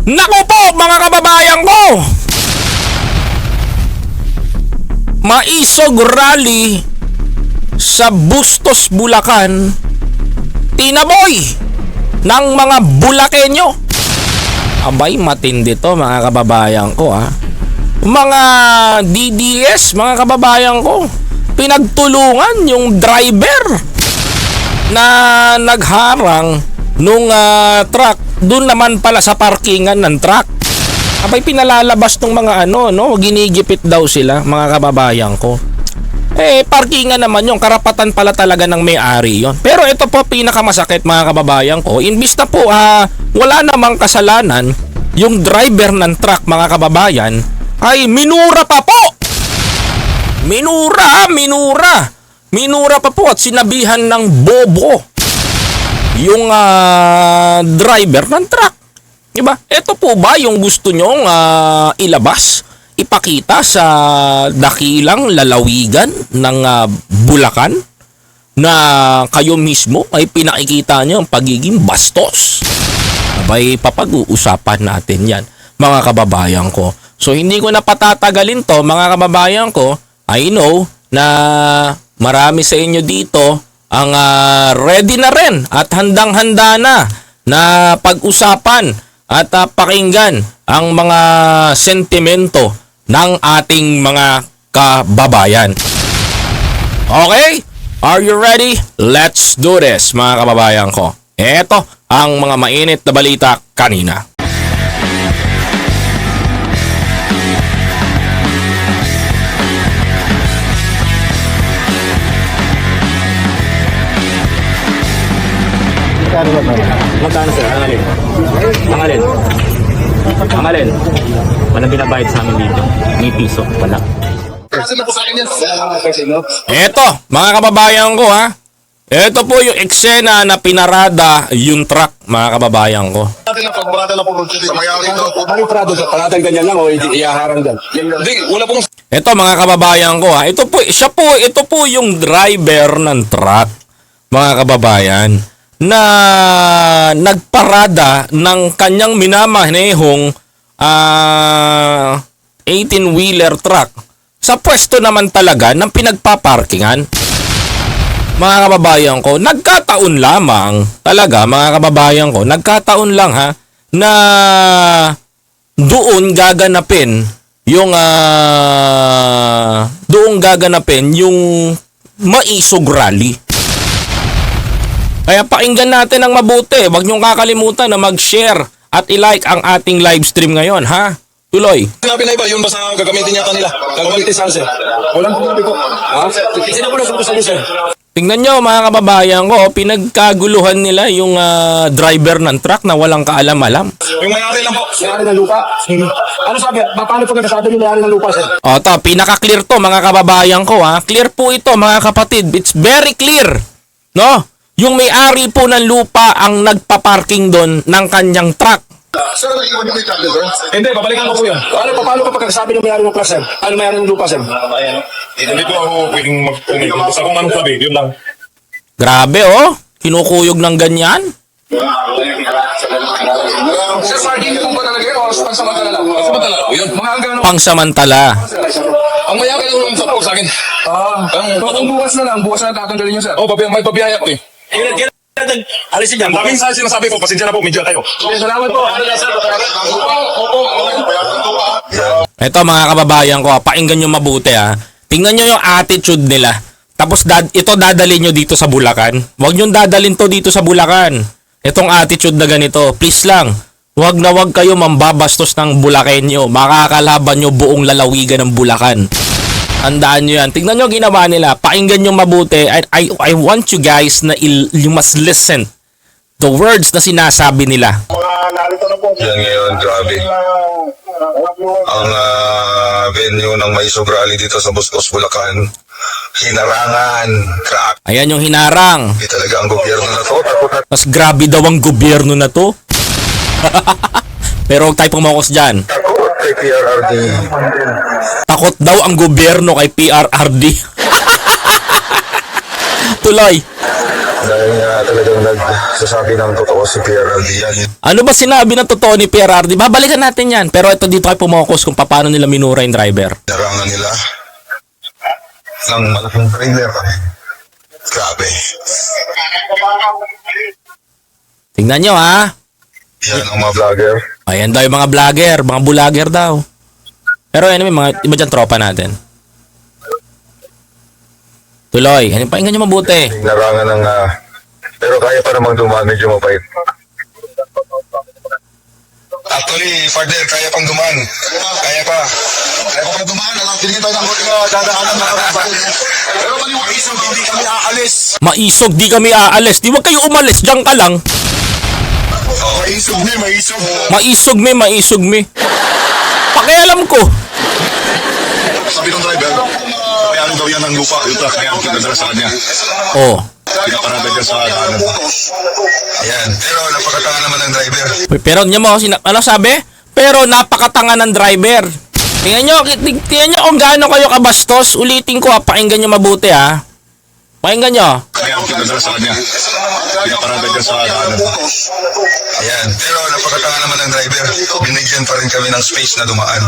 Naku po mga kababayan ko! Maisog rally sa Bustos, Bulacan, tinaboy ng mga Bulakenyo. Abay, matindi to mga kababayan ko ha. Mga DDS, mga kababayan ko, pinagtulungan yung driver na nagharang nung truck. Doon naman pala sa parkingan ng truck. Abay, pinalalabas ng mga ginigipit daw sila, mga kababayan ko. Parkingan naman yung karapatan pala talaga ng may-ari yon. Pero ito po pinakamasakit mga kababayan ko. Imbis na po wala namang kasalanan yung driver ng truck mga kababayan, ay minura pa po. Minura pa po at sinabihan ng bobo yung driver ng truck. Diba? Ito po ba yung gusto nyong ilabas? Ipakita sa dakilang lalawigan ng Bulacan na kayo mismo ay pinakikita nyo ang pagiging bastos. Abay, papag-uusapan natin yan mga kababayan ko. So hindi ko na patatagalin to mga kababayan ko. I know na marami sa inyo dito ang ready na rin at handang-handa na pag-usapan at pakinggan ang mga sentimento ng ating mga kababayan. Okay? Are you ready? Let's do this mga kababayan ko. Ito ang mga mainit na balita kanina. Magkano sir? Ang alin? Ang alin? Ang alin? Walang binabayad sa amin dito. May piso. Wala. Eto, mga kababayan ko ha. Ito po yung eksena na pinarada yung truck, mga kababayan ko. Ito mga kababayan ko ha. Ito po yung driver ng truck, mga kababayan, na nagparada ng kanyang minamanehong 18-wheeler truck sa pwesto naman talaga ng pinagpaparkingan. Mga kababayan ko, nagkataon lamang talaga mga kababayan ko, nagkataon lang ha na doon gaganapin yung maisog rally. Kaya pakinggan natin ang mabuti. Huwag niyong kakalimutan na mag-share at i-like ang ating live stream ngayon, ha? Tuloy. Sinabi na iba, yun ba sa gagamitin niya kanila? Gagamitin saan, sir? Walang sinabi ko. Ha? Sino po nagpunta sa sir? Tingnan nyo mga kababayan ko, pinagkaguluhan nila yung driver ng truck na walang kaalam-alam. Yung mayari lang po. Mayari ng lupa? Ano sabi? Paano po nagkasabi yung mayari ng lupa, sir? O, to, pinaka-clear to mga kababayan ko, ha? Clear po ito mga kapatid. It's very clear. No? Yung may-ari po ng lupa ang nagpa-parking doon ng kanyang truck. Sir, nag-iwan niyo yung truck, sir? Hindi, babalikan ko po yun. Paano ko pagkakasabi ng mayari ng truck, sir? Ano mayari ng lupa, sir? Hindi po ako pwedeng mag-comment. Basta kung anong sabi, yun lang. Grabe, oh. Kinukuyog ng ganyan. Sir, parking niyo po ba talaga yun? O pansamantala lang? Pansamantala lang. Yun. Mga hanggang ano? Pangsamantala. Ang mayari lang sa po sa akin. Kung bukas na tatanggalin niyo, sir. Oh, may pabiyaya ko eh. Alisin niya. Sabi sa sinasabi ko, pasensya na po, medyo kayo. Salamat po. Ito mga kababayan ko, pakinggan nyo mabuti ha. Tingnan nyo yung attitude nila. Tapos ito dadalhin nyo dito sa Bulacan. Huwag nyo dadalhin to dito sa Bulacan. Itong attitude na ganito, please lang. Huwag na huwag kayo mambabastos ng Bulakenyo. Makakalaban nyo buong lalawigan ng Bulacan. Tandaan nyo yan. Tingnan nyo ginawa nila. Pakinggan nyo mabuti. I want you guys na you must listen the words na sinasabi nila. Yan ngayon, grabe. Ang venue ng Maisog Rally dito sa Bustos, Bulacan, hinarangan, crack. Ayan yung hinarang. Hindi talaga ang gobyerno na to. Mas grabe daw ang gobyerno na to. Pero huwag tayo pumokus dyan. Takot kay PRRD. Takot daw ang gobyerno kay PRRD. tuloy. Dahil talagang nagsasabi ng totoo si PRRD yan. Ano ba sinabi ng totoo ni PRRD? Babalikan natin yan. Pero ito dito ay pumokus kung paano nila minura yung driver. Narangan nila ng malaking trailer. Grabe. Tingnan nyo ha. Yan ang mga vlogger. Ayan daw yung mga vlogger. Mga bulager daw. Pero anyway, mga iba dyan tropa natin. Tuloy. Ano, pakinggan nyo mabuti. Narangan ng pero kaya pa namang dumaan, medyo mapait. Actually, Fardel, kaya pang dumaan. Kaya pa. Kaya pa dumaan. Pinigin tayo ng dadaanan na pero maisog, hindi kami aalis. Maisog, di kami aalis. Di wag kayo umalis. Diyan ka lang. Maisog ni, maisog. Maisog me. Pakialam ko. Sabi ng driver, mayroon daw yan ng lupa. Yung truck na yan, pinadala sa kanya. Oh. Pinaparada dyan sa ano. Ayan, pero napakatanga naman ng driver. Pero niya mo, ano sabi? Pero napakatanga ng driver. Tingnan nyo kung gaano kayo kabastos. Ulitin ko ha, pakinggan nyo mabuti ha. Pakinggan nyo. Kaya pinadala sa kanya. Pinaparada dyan sa ano. Ayan, pero napakatanga naman ng driver. Binigyan pa rin kami ng space na dumaan.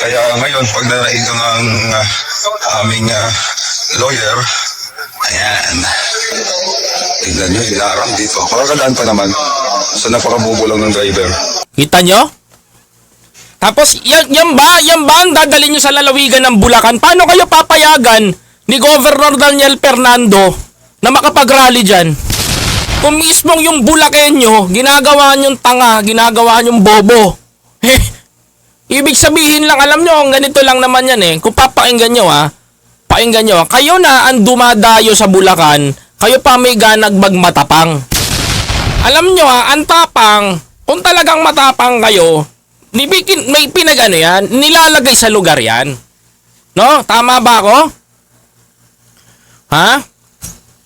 Kaya ngayon, pag naraig ang aming lawyer, ayan. Tignan nyo, hilarang dito. Kakadaan pa naman sa napakabubo lang ng driver. Kita nyo? Tapos, yan ba ang dadalhin nyo sa lalawigan ng Bulacan? Paano kayo papayagan ni Governor Daniel Fernando na makapag-rally dyan? Kung mismong yung Bulakenyo, ginagawa nyong tanga, ginagawa nyong bobo. Ibig sabihin lang, alam nyo, ganito lang naman yan eh. Kung papakinggan nyo pakinggan nyo, kayo na ang dumadayo sa Bulacan, kayo pa may ganag magmatapang. Alam nyo ang tapang, kung talagang matapang kayo, may pinagano yan, nilalagay sa lugar yan. No? Tama ba ako? Ha?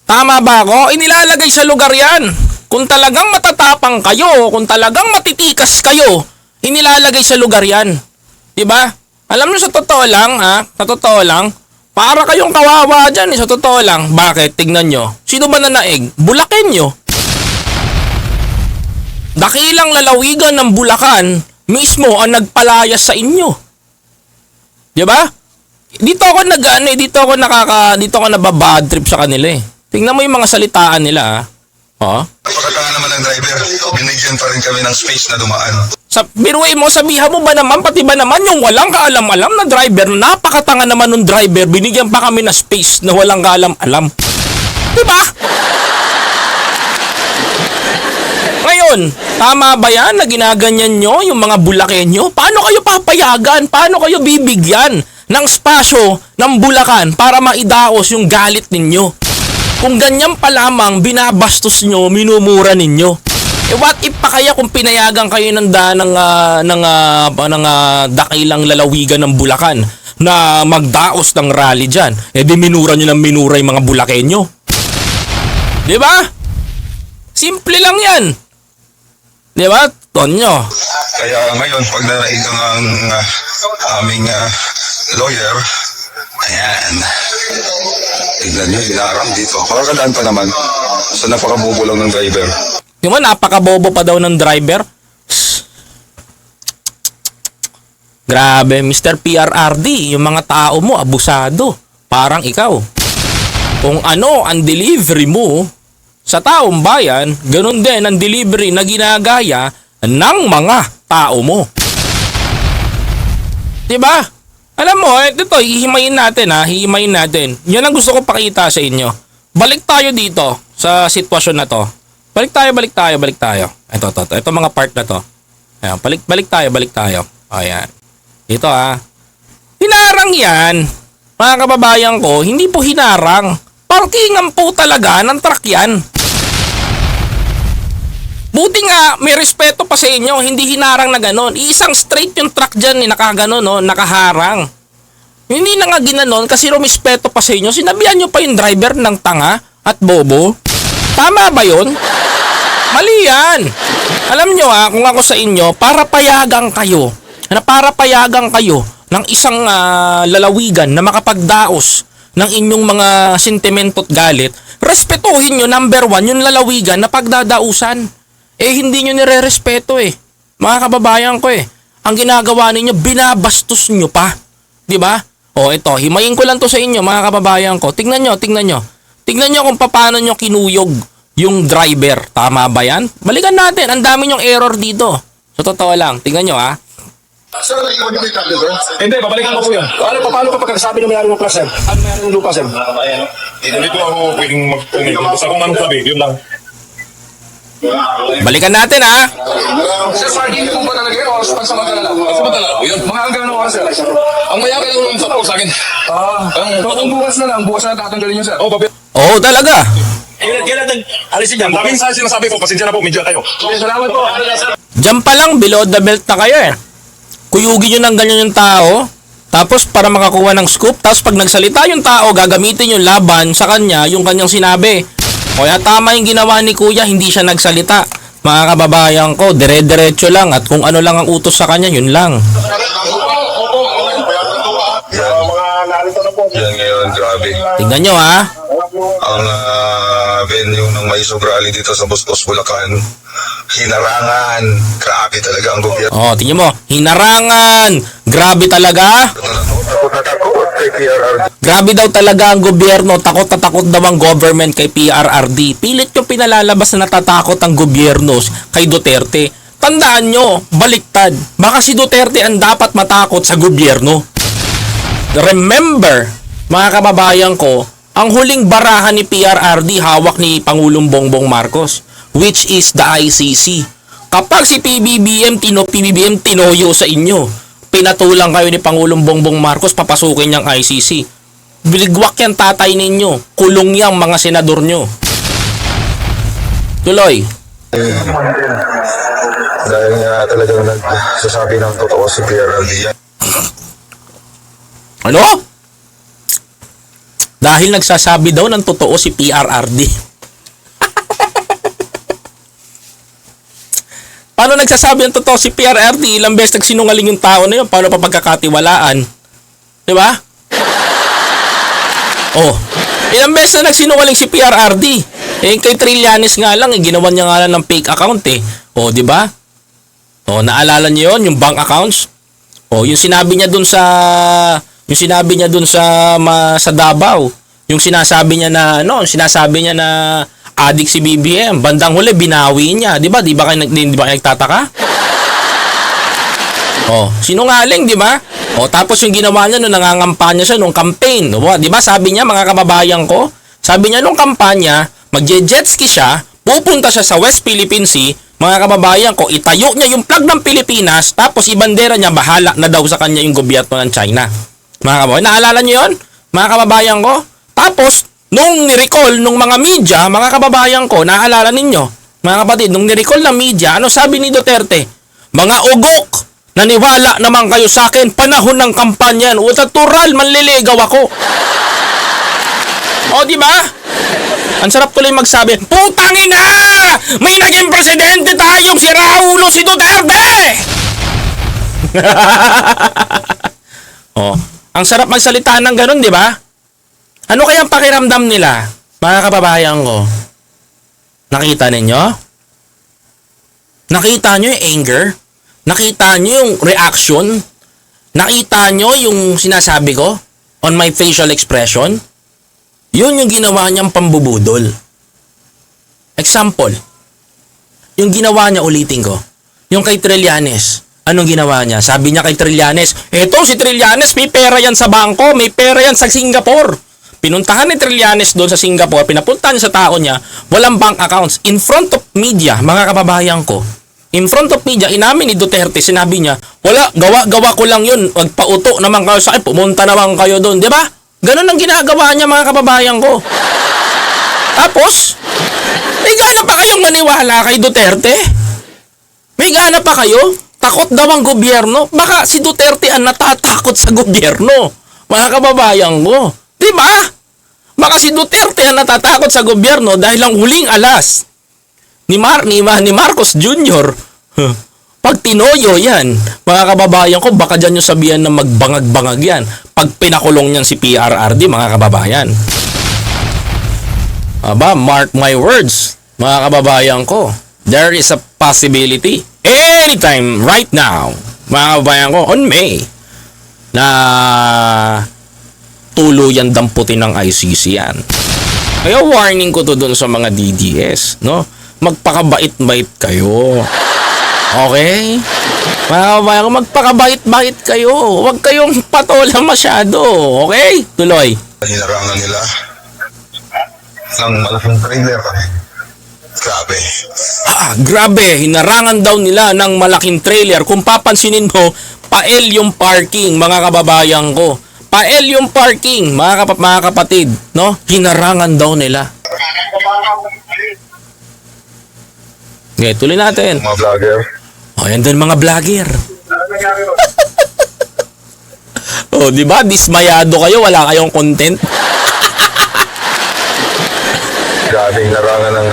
Tama ba ako? Inilalagay sa lugar yan. Kung talagang matatapang kayo, kung talagang matitikas kayo, inilalagay sa lugar yan. Diba? Alam nyo sa totoo lang, sa totoo lang, para kayong kawawa dyan, sa totoo lang. Bakit? Tignan nyo. Sino ba nanaig? Bulakenyo. Dakilang lalawigan ng Bulacan, mismo ang nagpalayas sa inyo. 'Di ba? Dito ako dito ako nababad trip sa kanila eh. Tingnan mo yung mga salitaan nila Oh. Napakatanga naman ng driver. Binigyan pa rin kami ng space na dumaan. Biruin mo, sabihan mo ba naman, pati ba naman yung walang kaalam-alam na driver, napakatanga naman ng driver, binigyan pa kami ng space na walang kaalam-alam. 'Di ba? Ngayon, tama ba yan na ginaganyan nyo yung mga Bulakenyo? Paano kayo papayagan? Paano kayo bibigyan ng spasyo ng Bulacan para maidaos yung galit ninyo? Kung ganyan pa lamang binabastos nyo, minumura ninyo. What if pa kaya kung pinayagan kayo ng dakilang lalawigan ng Bulacan na magdaos ng rally dyan? Di minura nyo ng minura yung mga Bulakenyo. Di ba? Simple lang yan. Di ba, Tonyo? Kaya ngayon, pag naraig ang aming lawyer, ayan. Tignan nyo, hilarang dito. Kakadaan pa naman sa napakabubo lang ng driver. Yung napakabobo pa daw ng driver. Grabe, Mr. PRRD, yung mga tao mo, abusado. Parang ikaw. Kung ano ang delivery mo sa taong bayan, ganun din ang delivery na ginagaya ng mga tao mo. Diba? Alam mo, ito, hihimayin natin. Yan ang gusto ko pakita sa inyo. Balik tayo dito sa sitwasyon na to. Balik tayo. Ito mga part na to. Ayan, balik tayo. Ayan. Dito Hinarang yan. Mga kababayan ko, hindi po hinarang. Parkingan po talaga ng truck yan. Buti nga, may respeto pa sa inyo, hindi hinarang na ganon. Isang straight yung truck dyan, nakaganon, nakaharang. Hindi na nga ginanon kasi rumispeto pa sa inyo. Sinabihan nyo pa yung driver ng tanga at bobo. Tama ba yun? Mali yan. Alam nyo kung ako sa inyo, para payagang kayo ng isang lalawigan na makapagdaos ng inyong mga sentimento't galit, respetuhin nyo, number one, yung lalawigan na pagdadausan. Hindi nyo nire-respeto mga kababayan ko Ang ginagawa ninyo, binabastos nyo pa. Diba? Ito, himayin ko lang to sa inyo mga kababayan ko. Tingnan nyo. Tingnan nyo kung paano nyo kinuyog yung driver. Tama ba yan? Balikan natin, ang dami nyong error dito. So, totoo lang. Tingnan nyo Sir, naiwan niyo ba yung tablet, sir? Hindi, babalikan ko po yun. Paano pa pagkasabi ng may-ari ng class, sir? Ano may-ari ng lupa, sir? Hindi po ako pwedeng mag-comment. Basta kung anong sabi, yun lang. Balikan natin Sir, parking po ba talaga yun? O pansamantala lang? Pansamantala po yun. Mga hanggang ano oras, sir? Ang mayari ng sa sa akin. Kung bukas na tatanggalin nyo, sir. Oo, talaga. Kailan alisin dyan? Daming sa sinasabi ko, pasensya na po, medyo kayo. Salamat po. Diyan pa lang, below the belt na kayo Kuyugin nyo ng ganyan yung tao, tapos para makakuha ng scoop, tapos pag nagsalita yung tao, gagamitin yung laban sa kanya, yung kanyang sinabi. Kaya tama yung ginawa ni Kuya, hindi siya nagsalita. Mga kababayan ko, dire-diretso lang at kung ano lang ang utos sa kanya, yun lang. Yan ngayon, grabe. Tingnan nyo Ang venue ng May Rally dito sa Bustos, Bulacan, hinarangan. Grabe talaga ang gobyerno. tingnan mo, hinarangan. Grabe talaga. Takot na takot kay PRRD. Grabe daw talaga ang gobyerno, takot na takot daw ang government kay PRRD. Pilit yung pinalalabas na natatakot ang gobyerno kay Duterte. Tandaan nyo, baliktad. Baka si Duterte ang dapat matakot sa gobyerno. Remember, mga kababayan ko, ang huling barahan ni PRRD hawak ni Pangulong Bongbong Marcos, which is the ICC. Kapag si PBBM tinoyo sa inyo, pinatulang kayo ni Pangulong Bongbong Marcos, papasukin niyang ICC. Biligwak yan tatay ninyo, kulong yang mga senador nyo. Tuloy. Dahil nga talagang nagsasabi ng totoo si PRRD yan. Ano? Dahil nagsasabi daw ng totoo si PRRD. Paano nagsasabi ng totoo si PRRD? Ilang beses nagsinungaling yung tao na yun. Paano pa pagkakatiwalaan? Diba? Ilang beses na nagsinungaling si PRRD. Kay Trillanes nga lang, ginawa niya nga lang ng fake account diba? Naalala niyo yun, yung bank accounts? Yung sinabi niya dun sa sa Davao, yung sinasabi niya na addict si BBM, bandang huli binawi niya, 'di ba? Di ba kayo nagtataka? Sinungaling, 'di ba? Tapos yung ginawa niya nung nangangampanya siya nung campaign, 'di ba? Sabi niya, mga kababayan ko, sabi niya nung kampanya, magje-jet ski siya, pupunta siya sa West Philippine Sea, mga kababayan ko, itayo niya yung flag ng Pilipinas, tapos ibandera niya, bahala na daw sa kanya yung gobyerno ng China. Mga kababayan, naalala niyo yun? Mga kababayan ko? Tapos, nung nirecall nung mga media, mga kababayan ko, naalala ninyo? Mga kapatid, nung nirecall ng media, ano sabi ni Duterte? Mga ugok, naniwala naman kayo sa akin, panahon ng kampanya, natural, manliligaw ako. Di ba? Ang sarap tuloy magsabi, putang ina! May naging presidente tayong si Raulo si Duterte! Ang sarap magsalita ng ganun, di ba? Ano kayang pakiramdam nila, mga kababayan ko? Nakita ninyo? Nakita nyo yung anger? Nakita nyo yung reaction? Nakita nyo yung sinasabi ko on my facial expression? Yun yung ginawa niyang pambubudol. Example, yung ginawa niya, ulitin ko, yung kay Trillanes. Anong ginawa niya? Sabi niya kay Trillanes, eto si Trillanes, may pera yan sa bangko, may pera yan sa Singapore. Pinuntahan ni Trillanes doon sa Singapore, pinapuntahan niya sa tao niya, walang bank accounts. In front of media, mga kababayan ko, in front of media, inamin ni Duterte, sinabi niya, wala, gawa ko lang yun, magpauto naman kayo sa akin, pumunta naman kayo doon, di ba? Ganun ang ginagawa niya, mga kababayan ko. Tapos, may gana pa kayong maniwala kay Duterte? May gana pa kayo? Takot daw ang gobyerno. Baka si Duterte ang natatakot sa gobyerno. Mga kababayan ko. Diba? Baka si Duterte ang natatakot sa gobyerno dahil ang huling alas ni Marcos Jr. Pag tinoyo yan, mga kababayan ko, baka dyan yung sabihan na magbangag-bangag yan. Pag pinakulong niyan si PRRD, mga kababayan. Aba, mark my words, mga kababayan ko. There is a possibility. Anytime, right now, mga kababayan ko, on May, na tuluyan damputin ng ICC yan. Kaya warning ko to dun sa mga DDS, no? Magpakabait-bait kayo. Okay? Mga kababayan ko, magpakabait-bait kayo. Huwag kayong patola masyado. Okay? Tuloy. Hinarangan nila ng malaking trailer. Grabe. Grabe. Hinarangan daw nila ng malaking trailer. Kung papansinin mo, pael yung parking, mga kababayan ko. Pael yung parking, mga kapatid, no? Hinarangan daw nila. Okay, tuloy natin. Mga vlogger. O, yan din mga vlogger. O, di ba? Dismayado kayo, wala kayong content. Grabe, hinarangan ng...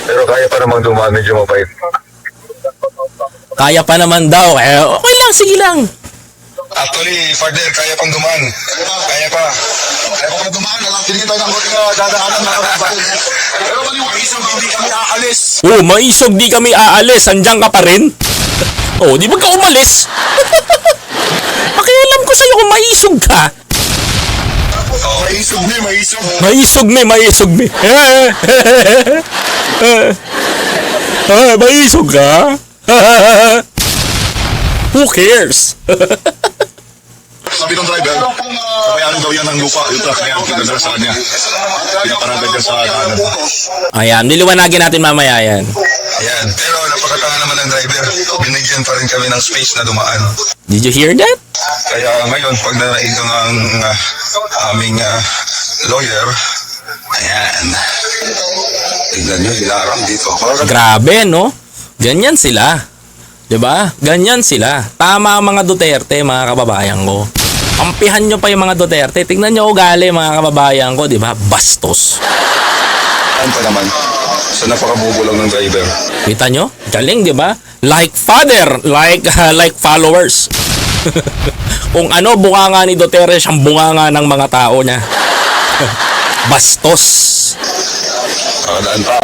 pero kaya pa namang dumaan, medyo mabait. Kaya pa naman daw. Okay lang, sige lang. Actually, Father, kaya pang dumaan. Kaya pa. Kaya pa dumaan. Pinigil tayo ng konting dadaanan na kapatid. Pero maliwaisog, hindi kami aalis. Oh, maisog di kami aalis. Andiyan ka pa rin? Oh, di ba ka umalis? Pakialam ko sa'yo kung maisog ka. Maisog ni, maisog. Maisog me. Maisog ka? Who cares? Sabi ng driver, kabayaan daw yan ng lupa. Yung truck na yan, pinadala sa kanya. Pinaparada dyan sa kanan. Ayan, niliwanagin natin mamaya yan. Ayan, pero napakatanga naman ng driver. Binigyan pa rin kami ng space na dumaan. Did you hear that? Kaya ngayon, pag naraig ang aming lawyer, ayan. Tignan nyo, hinarang dito. Grabe, no? Ganyan sila. 'Di ba? Ganyan sila. Tama ang mga Duterte, mga kababayan ko. Kampihan nyo pa yung mga Duterte. Tingnan nyo ugali, mga kababayan ko, 'di ba? Bastos. Ano pa naman? Sa napakabubo lang ng driver. Kita nyo? Galing, 'di ba? Like father, like followers. Kung ano bunganga ni Duterte, siyang bunganga ng mga tao niya. Bastos. Kalaan pa.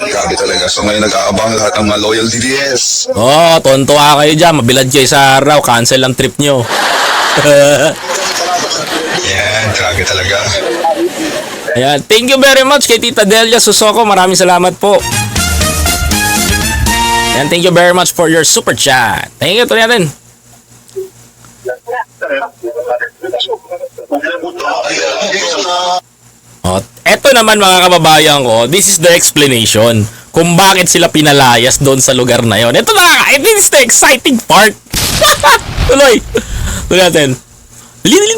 Grabe talaga. So ngayon nag-aabang lahat ng mga loyal DDS. Oh, tontuwa kayo dyan. Mabilad kayo sa araw. Cancel ang trip nyo. Yan, grabe talaga. Ayan. Thank you very much kay Tita Delia Susoko. Maraming salamat po. Ayan, thank you very much for your super chat. Thank you. Tuloy natin. Oh, eto naman mga kababayan ko, this is the explanation kung bakit sila pinalayas doon sa lugar na yon. Ito na, it is the exciting part. Tuloy. Tuloy natin. Dali.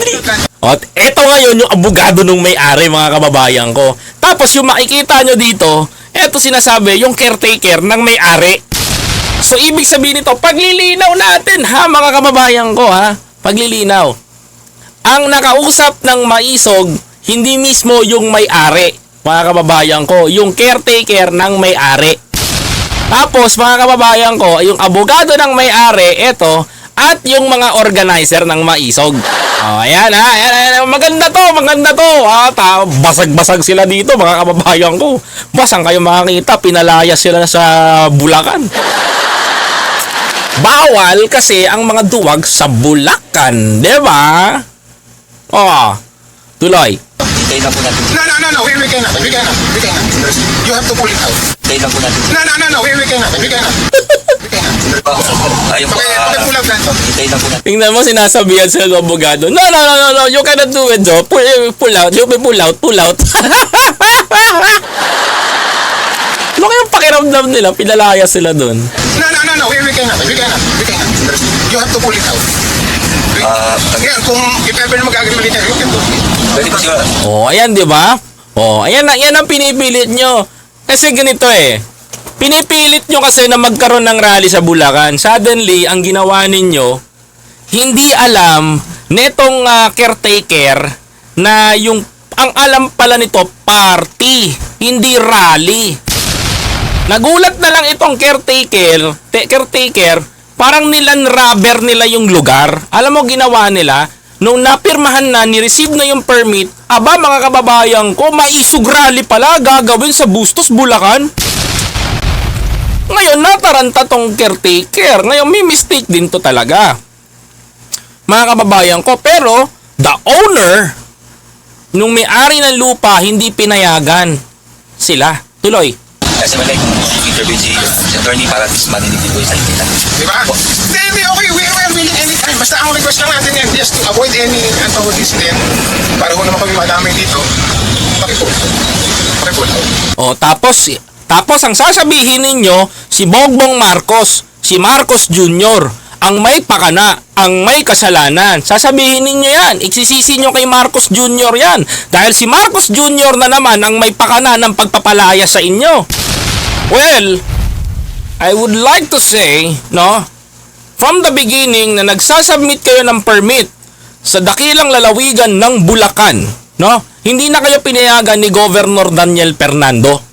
At eto ngayon yung abogado nung may-ari, mga kababayan ko. Tapos yung makikita nyo dito, eto sinasabi, yung caretaker ng may-ari. So ibig sabihin nito, paglilinaw natin ha, mga kababayan ko ha. Paglilinaw. Ang nakausap ng maisog, hindi mismo yung may-ari, mga kababayan ko, yung caretaker ng may-ari. Tapos, mga kababayan ko, yung abogado ng may-ari, eto, at yung mga organizer ng maisog. Oh, ayan ha, ayan, maganda to. Basag-basag sila dito, mga kababayan ko. Basang kayo makakita, pinalayas sila sa Bulacan. Bawal kasi ang mga duwag sa Bulacan, di ba? Oh, tuloy. Tayo na po natin. No, we cannot. You have to pull it out. Tayo na po natin. No, we cannot. Ayun po. Pull out that. Tayo na po natin. Tingnan mo, sinasabihan sila ng abogado. No, you cannot do it, though. Pull out. You may pull out. Ano kayang pakiramdam nila? Pinalaya sila dun. No, we cannot. You have to pull it out. Ngayon, kung if ever na mag-agree military, you can do it. Pwede po siya. Oh, ayan, di ba? Oh, ayan ang pinipilit nyo. Kasi ganito eh. Pinipilit nyo kasi na magkaroon ng rally sa Bulacan. Suddenly, ang ginawa ninyo, hindi alam netong caretaker na yung ang alam pala nito party, hindi rally. Nagulat na lang itong caretaker, parang nilan-rubber nila yung lugar. Alam mo ginawa nila? Nung napirmahan na, ni-receive na yung permit, aba mga kababayan ko, maisog rally pala gagawin sa Bustos, Bulacan. Ngayon, nataranta tong caretaker. Ngayon, may mistake din to talaga. Mga kababayan ko, pero the owner, nung may-ari ng lupa, hindi pinayagan sila. Tuloy. Kasi malay kung interview si attorney para at least marinig ko yung salita. Di ba? Hindi, okay. We are willing anytime. Basta ang request lang natin yan, just to avoid any untoward incident. Para kung naman kami madamay dito, pakipol. O, tapos ang sasabihin ninyo, si Bongbong Marcos, si Marcos Jr., ang may pakana, ang may kasalanan. Sasabihin ninyo yan. Iksisisi nyo kay Marcos Jr. yan. Dahil si Marcos Jr. na naman ang may pakana ng pagpapalaya sa inyo. Well, I would like to say, no, from the beginning na nagsasubmit kayo ng permit sa dakilang lalawigan ng Bulacan, no, hindi na kayo pinayagan ni Governor Daniel Fernando.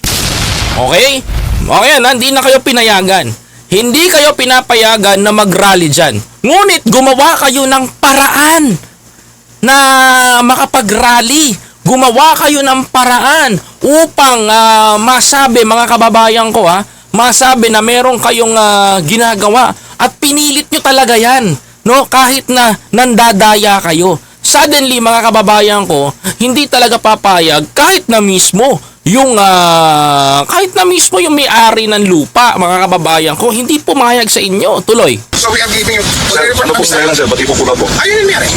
Okay? Okay na, hindi na kayo pinayagan. Hindi kayo pinapayagan na mag-rally dyan. Ngunit gumawa kayo ng paraan na makapag-rally. Gumawa kayo ng paraan upang masabi, mga kababayan ko, masabi na meron kayong ginagawa. At pinilit nyo talaga yan, no? Kahit na nandadaya kayo. Suddenly, mga kababayan ko, hindi talaga papayag kahit na mismo yung may-ari ng lupa, mga kababayan ko, hindi pumayag sa inyo. Tuloy. So we are giving you... Ano po kailan, sir? Ba't ipupula po? Ayun yung nangyari.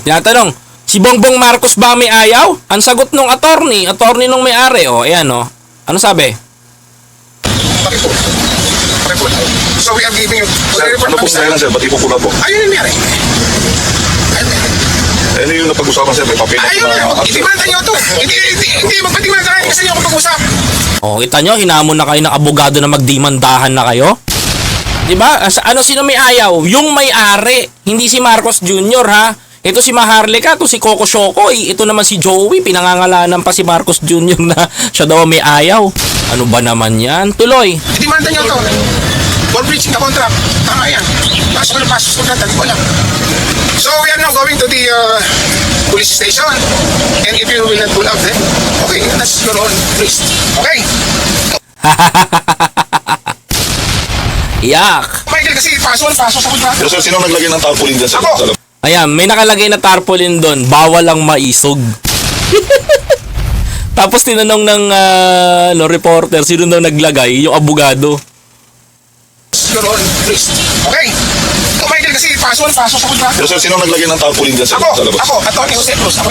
Tinatanong, si Bongbong Marcos ba may ayaw? Ang sagot nung attorney nung may-ari, ayan, ano sabi? Pakipol. So we are giving you... Ano po kailan, sir? Ba't ipupula po? Ayun yung nangyari. Ano yung napag-usapan, sir? May papel Ayun yung... Itimanda nyo ito. Hindi, magpatimanda kayo kasi nyo ako pag-usap. Kita nyo, hinamon na kayo ng abogado na magdimandahan na kayo? Diba? Sino may ayaw? Yung may-ari, hindi si Marcos Jr. ha? Ito si Maharlika, ito si Coco Shokoy, ito naman si Joey, pinangangalanan pa si Marcos Jr. na siya daw may ayaw. Ano ba naman yan? Tuloy. Itimanda nyo ito. For breaching the contract. Tama yan. Pasos ko na, tali ko lang. So we are now going to the police station. And if you will not pull out then, okay, that's your own risk. Okay? Yak! Michael, kasi paso sa contract. Pero sir, sino naglagay ng tarpaulin dyan, sir? Ako. Sa labas? Ayan, may nakalagay na tarpaulin doon. Bawal ang maisog. Tapos tinanong ng reporter, sino daw naglagay? Yung abogado. Your own risk. Okay? So Michael, kasi paso sa contract. Pero sir, sino naglagay ng tarpaulin dyan, sir? Sa labas? Ako, Atty. Jose Cruz. Ako.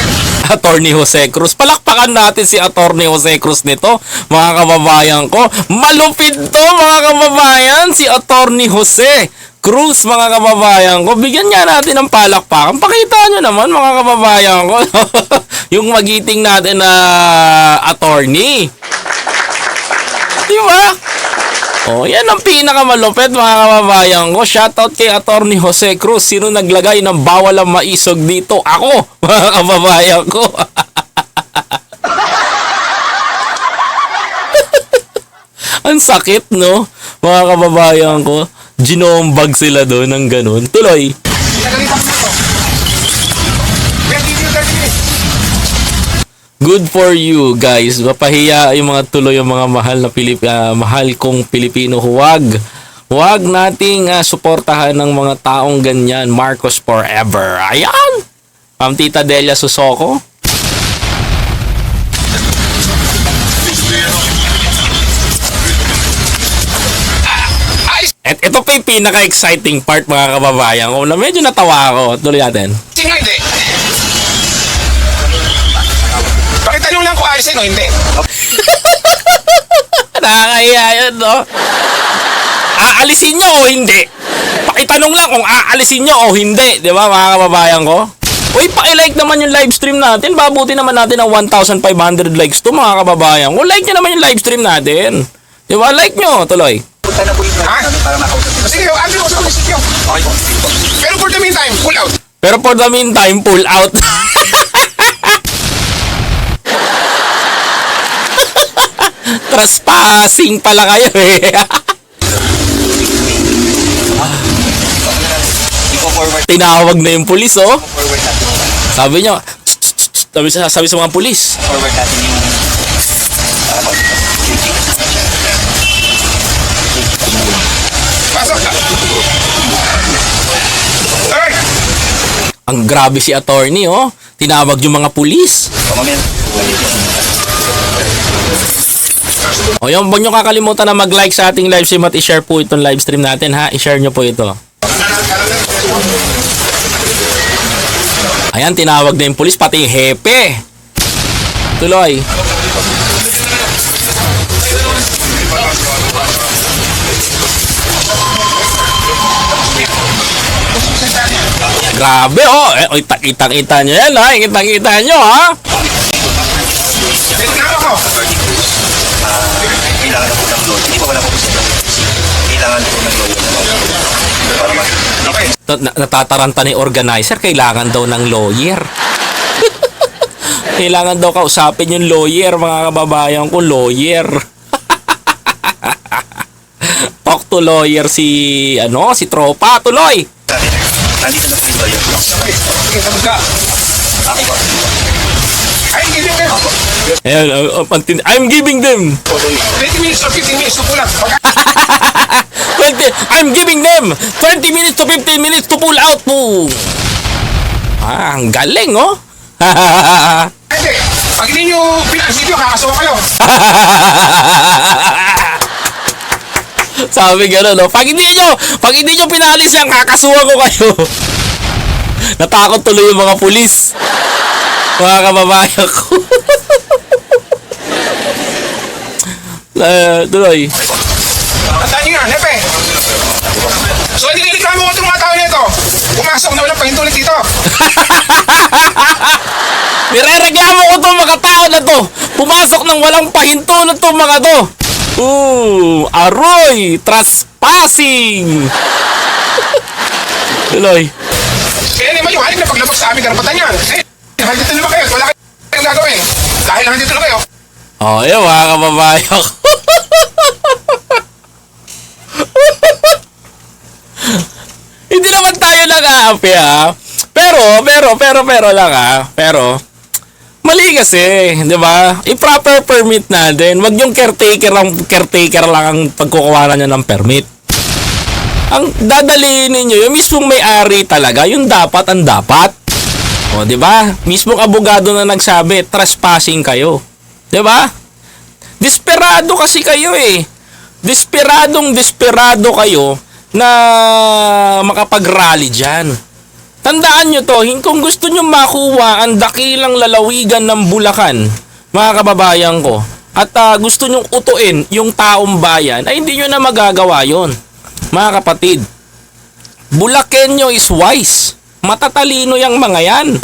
Attorney Jose Cruz. Palakpakan natin si Attorney Jose Cruz nito, mga kababayan ko. Malupit to, mga kababayan, si Attorney Jose Cruz, mga kababayan ko. Bigyan nga natin ng palakpakan. Pakita nyo naman, mga kababayan ko. Yung magiting natin na attorney. Diba? Yan ang pinakamalupit, mga kababayan ko. Shoutout kay Attorney Jose Cruz. Sino naglagay ng bawal ang maisog dito? Ako, mga kababayan ko. Ang sakit, no? Mga kababayan ko. Ginombag sila doon ng ganun. Tuloy. Nagalitan mo ito. We are giving you 30 minutes. Good for you, guys. Mapahiya yung mga tuloy, yung mga mahal kong Pilipino. Huwag nating suportahan ng mga taong ganyan. Marcos forever. Ayan! Ma'am Tita Delia Susoko. At ito pa yung pinaka-exciting part, mga kababayan ko, na medyo natawa ako. Tuloy natin. Nga hindi. Pakita nyo lang kung ayusin o hindi. Nakakahiya yun, no? Aalisin nyo o hindi? Pakitanong lang kung aalisin nyo o hindi. Di ba, mga kababayan ko? Uy, pakilike naman yung live stream natin. Babuti naman natin ng 1,500 likes to, mga kababayan ko. Like nyo naman yung live stream natin. Di ba? Like nyo. Tuloy. Punta na po yung para makausap. Sige, ano ko sa munisipyo. Okay po. Pero for the meantime, pull out. Pero for the meantime, pull out. Trespassing pala kayo eh. Ipo-forward Tinawag na yung pulis oh. natin. Sabi niya, sabi sa mga pulis. Forward natin yung Pasok ka. Alright. Ang grabe si attorney oh. Tinawag yung mga pulis. pamamil. O yun, huwag nyo kakalimutan na mag-like sa ating live stream at i-share po itong live stream natin ha. I-share nyo po ito. Ayan, tinawag na yung pulis, pati yung hepe. Tuloy. Grabe oh. Kitang-kita nyo yan ha. Kitang-kita nyo ha. Reklamo ko. Kailangan na po ng load. Hindi pa wala po kasi. Kailangan po ng load. Para mag... Okay. Natataranta ni organizer, kailangan daw ng lawyer. Kailangan daw kausapin yung lawyer, mga kababayan ko, lawyer. Talk to lawyer si tropa, tuloy. Nandito na po yung lawyer. Okay, tapos ka. Okay po. Ay, hindi din. Ayan, I'm giving them 20 minutes or 15 minutes to pull up. 20, I'm giving them 20 minutes to 15 minutes to pull out po. Ang galing oh. Hindi. Pag hindi nyo pinag-video, kakasuha kayo. Sabi gano'n, no? Pag hindi nyo pinalis yan, kakasuhan ko kayo. Natakot tuloy yung mga pulis. Mga kababayan ko. Tuloy. Tandaan nyo nga, Hepe. So, hindi nireklamo ko itong mga tao nito. Pumasok na walang pahintulit dito. Nirereklamo ko itong mga tao na to. Pumasok ng walang pahinto na itong mga to. Aroy! Trespassing! Tuloy. Kaya naman yung halik na paglabas sa aming karapatan yan. Eh, nandito naman kayo. Wala kayong gagawin. Dahil nandito na kayo. Oh, yun mga kababayan ko. Hindi naman tayo nag-aapi ha. Pero lang ha. Pero, mali kasi, di ba? I-proper permit natin. Wag yung caretaker lang ang pagkukuha niya ng permit. Ang dadalihin ninyo, yung mismong may-ari talaga, yung dapat ang dapat. O, di ba? Mismong abogado na nagsabi, trespassing kayo. Di ba? Desperado kasi kayo eh. Desperado kayo na makapag-rally dyan. Tandaan nyo to, kung gusto nyo makuha ang dakilang lalawigan ng Bulacan, mga kababayan ko, at gusto nyong utuin yung taong bayan, ay hindi nyo na magagawa yon. Mga kapatid, Bulakenyo is wise. Matatalino yung mga yan.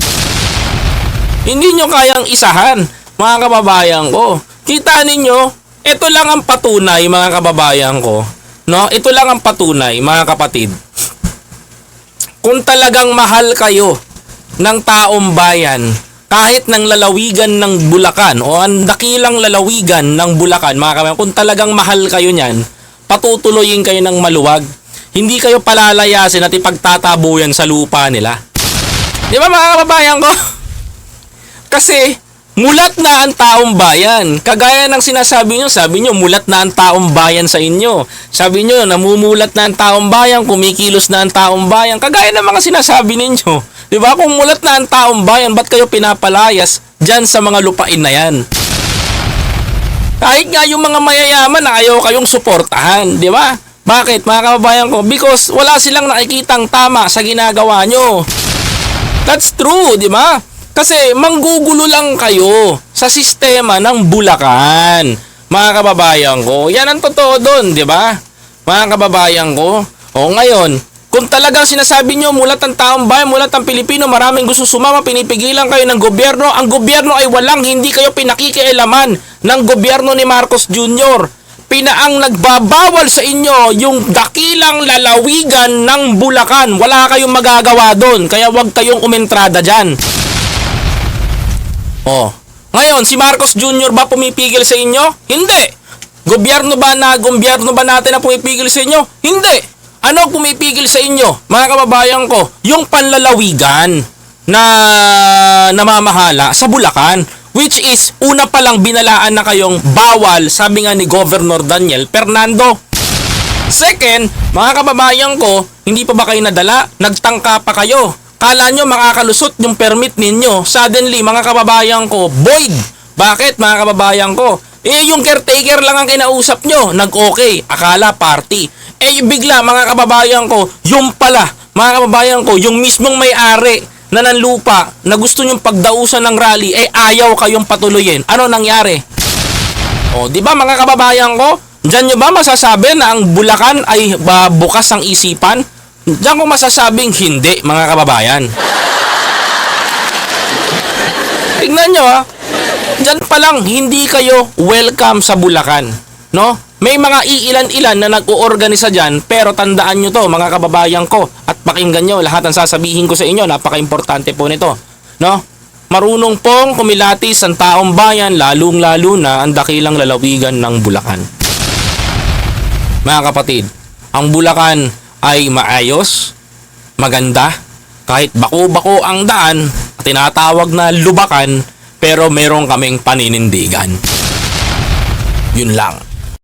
Hindi nyo kayang isahan, mga kababayan ko. Kita ninyo, ito lang ang patunay, mga kababayan ko. No? Ito lang ang patunay, mga kapatid. Kung talagang mahal kayo ng taong bayan, kahit ng lalawigan ng Bulacan o ang dakilang lalawigan ng Bulacan, mga kababayan, kung talagang mahal kayo niyan, patutuloyin kayo ng maluwag. Hindi kayo palalayasin at ipagtatabuyan sa lupa nila. Di ba mga kababayan ko? Kasi mulat na ang taong bayan. Kagaya ng sinasabi nyo, sabi nyo, mulat na ang taong bayan sa inyo. Sabi nyo, namumulat na ang taong bayan, kumikilos na ang taong bayan. Kagaya ng mga sinasabi ninyo. Di ba? Kung mulat na ang taong bayan, ba't kayo pinapalayas dyan sa mga lupain na yan? Kahit nga yung mga mayayaman na ayaw kayong suportahan. Di ba? Bakit mga kababayan ko? Because wala silang nakikitang tama sa ginagawa nyo. That's true, di ba? Kasi manggugulo lang kayo sa sistema ng Bulacan, mga kababayan ko. Yan ang totoo doon, di ba? Mga kababayan ko. O ngayon, kung talagang sinasabi nyo mulat ang taong bayan, mulat ang Pilipino, maraming gusto sumama, pinipigilan kayo ng gobyerno. Ang gobyerno ay walang, hindi kayo pinakikialaman ng gobyerno ni Marcos Jr. Pinaang nagbabawal sa inyo yung dakilang lalawigan ng Bulacan. Wala kayong magagawa doon, kaya wag kayong umentrada dyan. Oh. Ngayon, si Marcos Jr. ba pumipigil sa inyo? Hindi. Gobyerno ba natin na pumipigil sa inyo? Hindi. Ano pumipigil sa inyo, mga kababayan ko? Yung panlalawigan na namamahala sa Bulacan, which is una pa lang binalaan na kayong bawal, sabi nga ni Governor Daniel Fernando. Second, mga kababayan ko, hindi pa ba kayo nadala? Nagtangka pa kayo. Kala nyo makakalusot yung permit ninyo. Suddenly, mga kababayan ko, void. Bakit, mga kababayan ko? Yung caretaker lang ang kinausap nyo. Nag-okay. Akala party. Bigla, mga kababayan ko, yung pala, mga kababayan ko, yung mismong may-ari na ng lupa na gusto nyong pagdausan ng rally, ayaw kayong patuloyin. Ano nangyari? Di ba, mga kababayan ko? Diyan nyo ba masasabi na ang Bulacan ay bukas ang isipan? Diyan ko masasabing hindi, mga kababayan. Tignan nyo ha. Diyan pa lang, hindi kayo welcome sa Bulacan. No? May mga iilan-ilan na nag-uorganisa dyan, pero tandaan nyo to, mga kababayan ko. At pakinggan nyo, lahat ng sasabihin ko sa inyo, napaka-importante po nito. No? Marunong pong kumilatis ang taong bayan, lalong-lalo na ang dakilang lalawigan ng Bulacan. Mga kapatid, ang Bulacan ay maayos, maganda, kahit bako-bako ang daan, tinatawag na lubakan, pero meron kaming paninindigan. Yun lang.